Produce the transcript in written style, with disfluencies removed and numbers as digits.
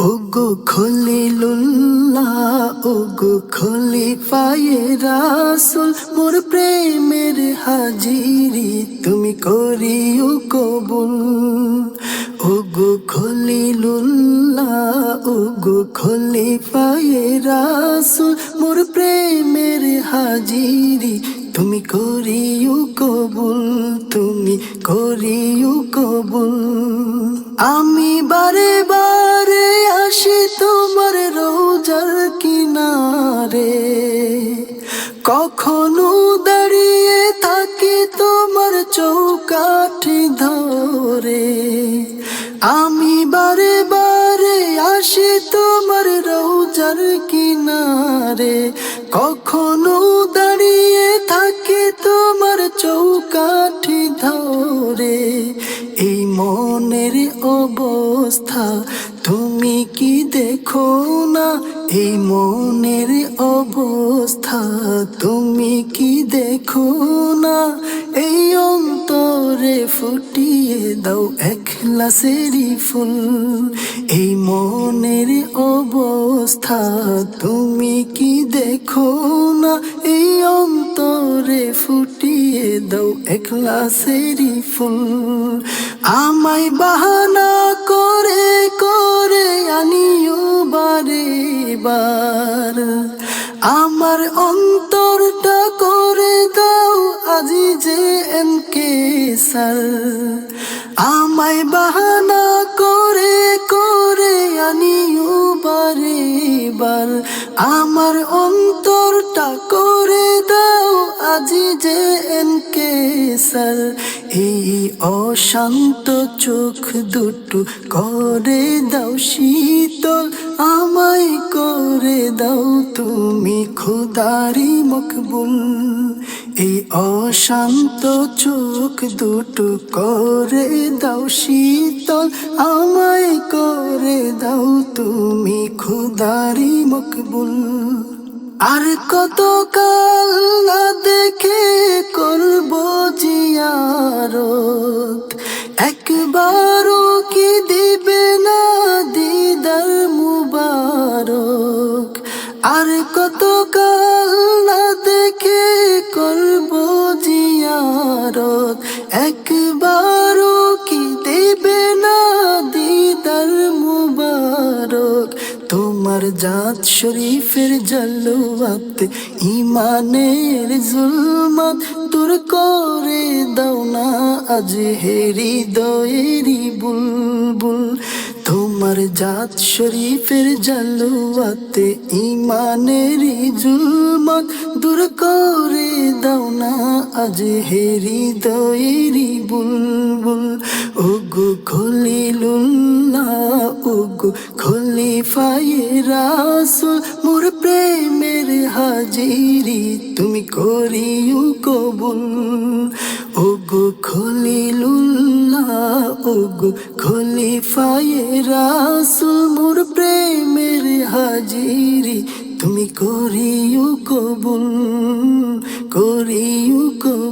ওগো খলিলুল্লাহ ওগো খলিফায়ে রাসূল মোর প্রেমের হাজিরি তুমি করিও কবুল। ওগো খলিলুল্লাহ ওগো খলিফায়ে রাসূল মোর প্রেমের হাজিরি তুমি করিও কবুল, তুমি করিও কবুল। আমি বারে বারে আসি তোমার রোজার কিনারে, কখনো দাঁড়িয়ে থাকি তোমার চৌকাঠি ধরে। আমি বারে বারে আসি তোমার রোজার কিনারে, কখনো দাঁড়িয়ে থাকি তোমার চৌকাঠি ধরে। এই মনের অবস্থা তুমি কি দেখো না, এই মনের অবস্থা তুমি কি দেখো না। এই অন্তরে ফুটিয়ে দাও ইখলাসেরই ফুল, এই মনের অবস্থা তুমি কি দেখো না। এই অন্তরে ফুটিয়ে দাও ইখলাসেরই ফুল। আমায় বাহানা করে করে আনিও বারে বার, আমার অন্তরটা করে দাও আজি যে এনকেসার। আমায় বাহানা করে করে আনিও বারে বার, আমার অন্তরটা করে দাও আজি যে এনকেসার। এই অশান্ত চোখ দুটো করে দাও শীতল, আমায় করে দাও তুমি খোদারি মকবুল। এই অশান্ত চোখ দুটো করে দাও শীতল, আমায় করে দাও তুমি খোদারি মকবুল। আর কত কাল না দেখে করব জিয়ারত, একবারও কি দিবে না দিদার মুবারক। আর কত কাল না দেখে করব জিয়ারত, একবারও কি দিবে না দিদার মুবারক। তোমার জাত শরীফের জালওয়াতে ইমানের জুলমাত দূর করে দাও না আজ হৃদয়েরই বুলবুল। তোমার জাত শরীফের জালওয়াতে ইমানেরই জুলমাত দূর করে দাও না আজ হৃদয়েরই বুলবুল। ওগো খলিলুল্লাহ ওগো খলিফায়ে রাসূল মোর প্রেমের হাজিরি তুমি করিও কবুল। ওগো খলিলুল্লাহ ওগো খলিফায়ে রাসূল মোর প্রেমের হাজিরি তুমি করিও কবুল, করিও কবুল।